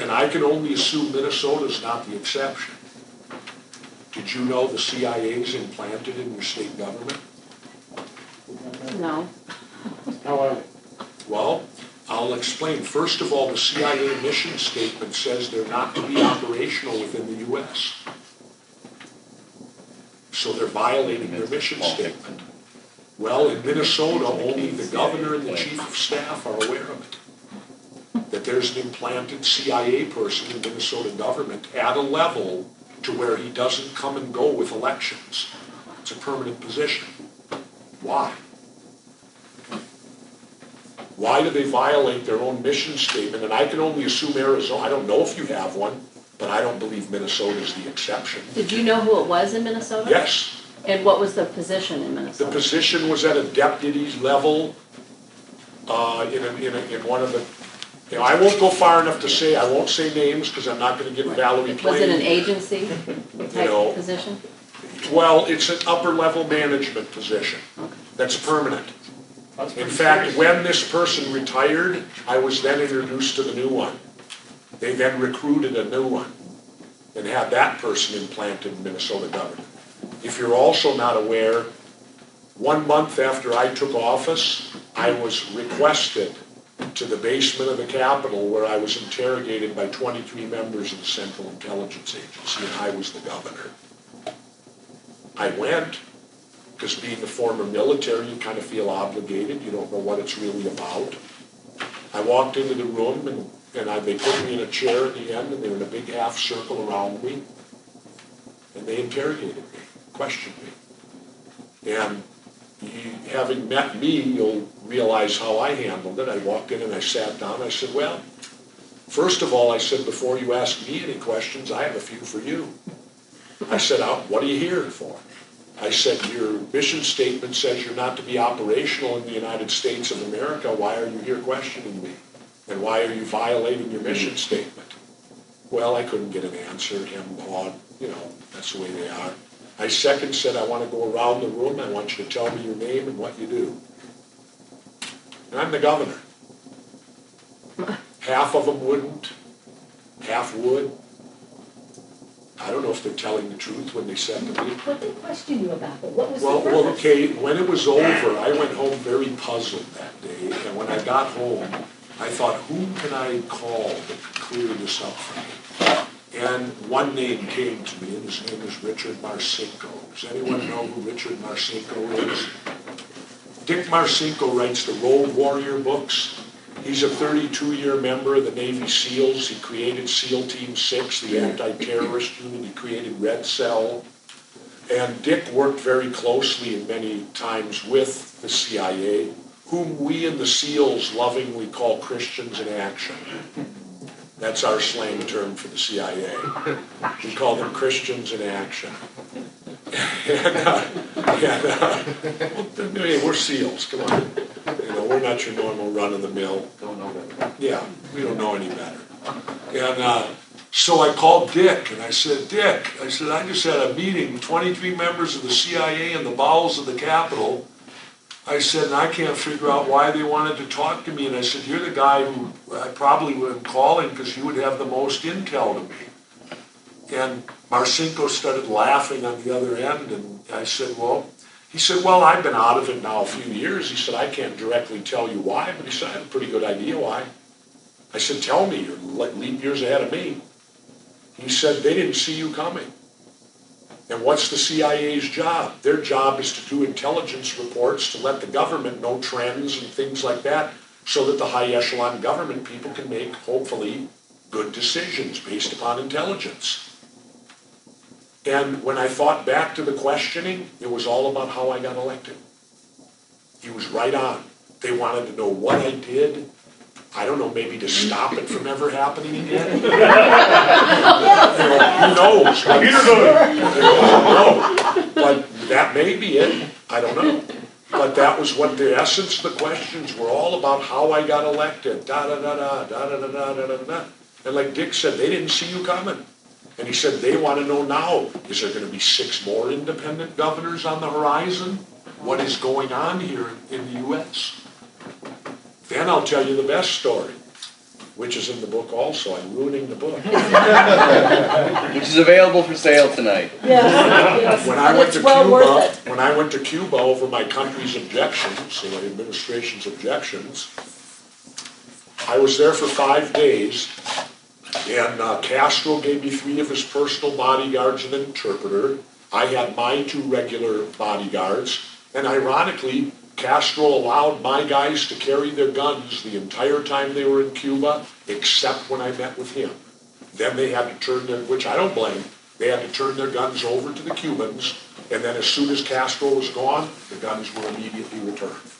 And I can only assume Minnesota's not the exception. Did you know the CIA's implanted in your state government? No. How are they? Well, I'll explain. First of all, the CIA mission statement says they're not to be operational within the U.S. So they're violating their mission statement. Well, in Minnesota, only the governor and the chief of staff are aware of it. That there's an implanted CIA person in Minnesota government at a level to where he doesn't come and go with elections. It's a permanent position. Why? Why do they violate their own mission statement? And I can only assume Arizona. I don't know if you have one, but I don't believe Minnesota is the exception. Did you know who it was in Minnesota? Yes. And what was the position in Minnesota? The position was at a deputy level in one of the, you know, I won't go far enough to say, I won't say names because I'm not going to get Valerie Plain. Was it an agency type position? Well, it's an upper level management position. Okay. That's permanent. In fact, when this person retired, I was then introduced to the new one. They then recruited a new one and had that person implanted in Minnesota government. If you're also not aware, 1 month after I took office, I was requested to the basement of the Capitol where I was interrogated by 23 members of the Central Intelligence Agency, and I was the governor. I went, because being a former military, you kind of feel obligated. You don't know what it's really about. I walked into the room, and they put me in a chair at the end, and they were in a big half circle around me, and they interrogated me, questioned me. And having met me, you'll realize how I handled it. I walked in and I sat down. I said, well, first of all, I said, before you ask me any questions, I have a few for you. I said, what are you here for? I said, your mission statement says you're not to be operational in the United States of America. Why are you here questioning me? And why are you violating your mission statement? Well, I couldn't get an answer. You know, that's the way they are. I second said, I want to go around the room. I want you to tell me your name and what you do. And I'm the governor. Half of them wouldn't. Half would. I don't know if they're telling the truth when they said to me. What did they question you about? What was the purpose? Well, okay, when it was over, I went home very puzzled that day. And when I got home, I thought, who can I call that could clear this up for me? And one name came to me, and his name is Richard Marcinko. Does anyone know who Richard Marcinko is? Dick Marcinko writes the Road Warrior books. He's a 32-year member of the Navy SEALs. He created SEAL Team 6, the anti-terrorist unit. He created Red Cell. And Dick worked very closely and many times with the CIA, whom we in the SEALs lovingly call Christians in Action. That's our slang term for the CIA. We call them Christians in Action. We're SEALs, come on. You know, we're not your normal run-of-the-mill. Don't know better. Yeah, we don't know any better. And so I called Dick, and I said, Dick, I just had a meeting with 23 members of the CIA in the bowels of the Capitol. I said, and I can't figure out why they wanted to talk to me. And I said, you're the guy who I probably would have calling because you would have the most intel to me. And Marcinko started laughing on the other end, and I said, well, he said, well, I've been out of it now a few years. He said, I can't directly tell you why, but he said, I have a pretty good idea why. I said, tell me, you're leap years ahead of me. He said, they didn't see you coming. And what's the CIA's job? Their job is to do intelligence reports to let the government know trends and things like that so that the high echelon government people can make, hopefully, good decisions based upon intelligence. And when I thought back to the questioning, it was all about how I got elected. He was right on. They wanted to know what I did. I don't know, maybe to stop it from ever happening again. Who knows? But that may be it. I don't know. But that was what the essence of the questions were all about, how I got elected. Da-da-da-da, da-da-da-da-da-da. And like Dick said, they didn't see you coming. And he said, they want to know now, is there going to be 6 more independent governors on the horizon? What is going on here in the U.S.? Then I'll tell you the best story. which is in the book also. I'm ruining the book. Which is available for sale tonight. Yes. When I And went it's to well worth Cuba, it. when I went to Cuba over my country's objections, the administration's objections, I was there for 5 days, and Castro gave me 3 of his personal bodyguards and an interpreter. I had my 2 regular bodyguards, and ironically, Castro allowed my guys to carry their guns the entire time they were in Cuba, except when I met with him. Then they had to turn their, which I don't blame, they had to turn their guns over to the Cubans, and then as soon as Castro was gone, the guns were immediately returned.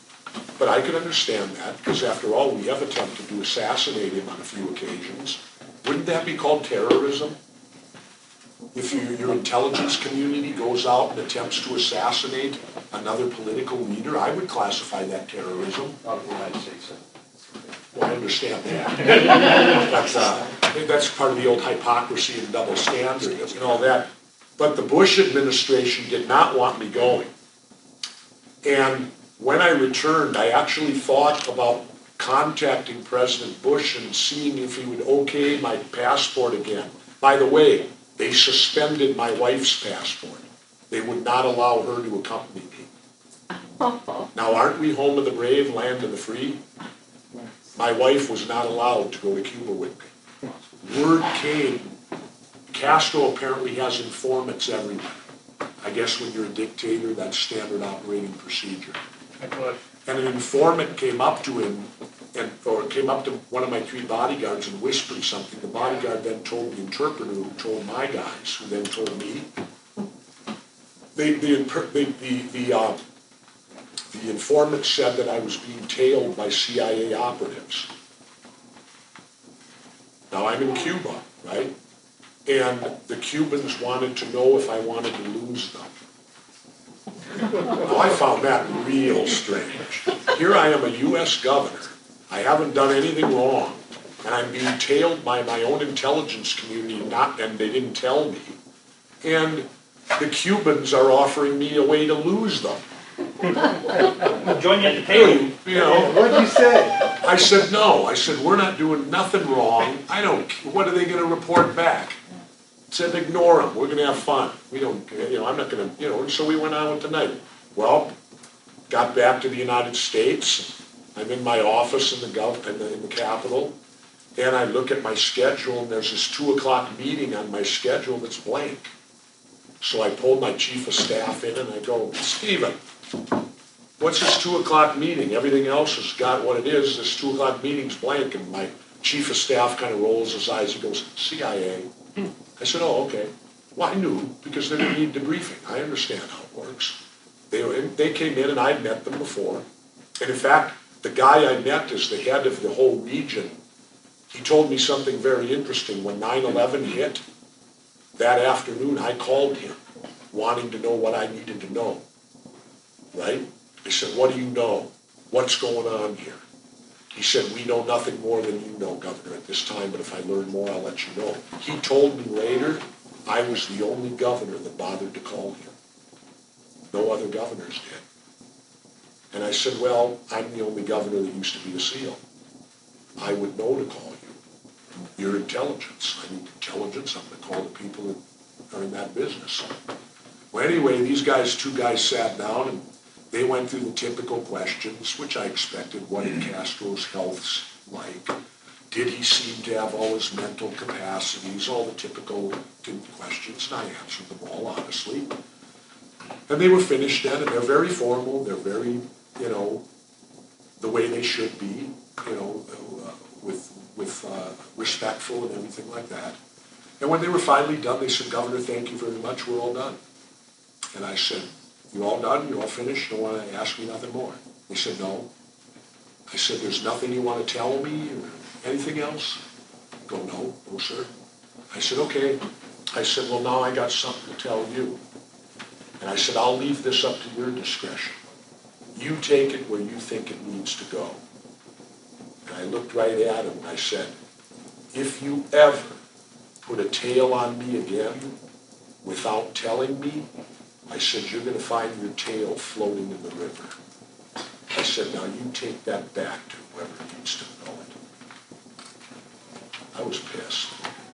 But I could understand that, because after all, we have attempted to assassinate him on a few occasions. Wouldn't that be called terrorism? If your intelligence community goes out and attempts to assassinate another political leader, I would classify that terrorism. Not the United States. Well, I understand that. That's part of the old hypocrisy and double standard and all that. But the Bush administration did not want me going. And when I returned, I actually thought about contacting President Bush and seeing if he would okay my passport again. By the way, they suspended my wife's passport. They would not allow her to accompany me. Now, aren't we home of the brave, land of the free? My wife was not allowed to go to Cuba with me. Word came, Castro apparently has informants everywhere. I guess when you're a dictator, that's standard operating procedure. And an informant came up to him, or came up to one of my 3 bodyguards and whispered something. The bodyguard then told the interpreter, who told my guys, who then told me. The informant said that I was being tailed by CIA operatives. Now I'm in Cuba, right? And the Cubans wanted to know if I wanted to lose them. Now I found that real strange. Here I am, a U.S. governor. I haven't done anything wrong, and I'm being tailed by my own intelligence community, and they didn't tell me. And the Cubans are offering me a way to lose them. Join you at the table. You know, What'd you say? I said no. I said we're not doing nothing wrong. I don't. What are they going to report back? I said ignore them. We're going to have fun. We don't. I'm not going to. And so we went on with the night. Well, got back to the United States. I'm in my office in the Capitol, and I look at my schedule, and there's this 2:00 meeting on my schedule that's blank. So I pulled my chief of staff in, and I go, Stephen, what's this 2:00 meeting? Everything else has got what it is. This 2:00 meeting's blank, and my chief of staff kind of rolls his eyes. He goes, CIA. I said, oh, okay. Well, I knew, because they didn't need debriefing. I understand how it works. They came in, and I'd met them before. And in fact, the guy I met is the head of the whole region. He told me something very interesting. When 9/11 hit, that afternoon I called him, wanting to know what I needed to know. Right? I said, what do you know? What's going on here? He said, we know nothing more than you know, Governor, at this time, but if I learn more, I'll let you know. He told me later I was the only governor that bothered to call him. No other governors did. And I said, well, I'm the only governor that used to be a SEAL. I would know to call you. Your intelligence. I need intelligence. I'm going to call the people that are in that business. Well, anyway, these 2 guys sat down, and they went through the typical questions, which I expected. What did Castro's health like? Did he seem to have all his mental capacities? All the typical questions, and I answered them all honestly. And they were finished then, and they're very formal. They're very, the way they should be, with respectful and everything like that. And when they were finally done, they said, Governor, thank you very much. We're all done. And I said, you all done? You all finished? You don't want to ask me nothing more? They said, no. I said, there's nothing you want to tell me or anything else? Go, no, sir. I said, okay. I said, well, now I got something to tell you. And I said, I'll leave this up to your discretion. You take it where you think it needs to go. And I looked right at him and I said, if you ever put a tail on me again without telling me, I said, you're going to find your tail floating in the river. I said, now you take that back to whoever needs to know it. I was pissed.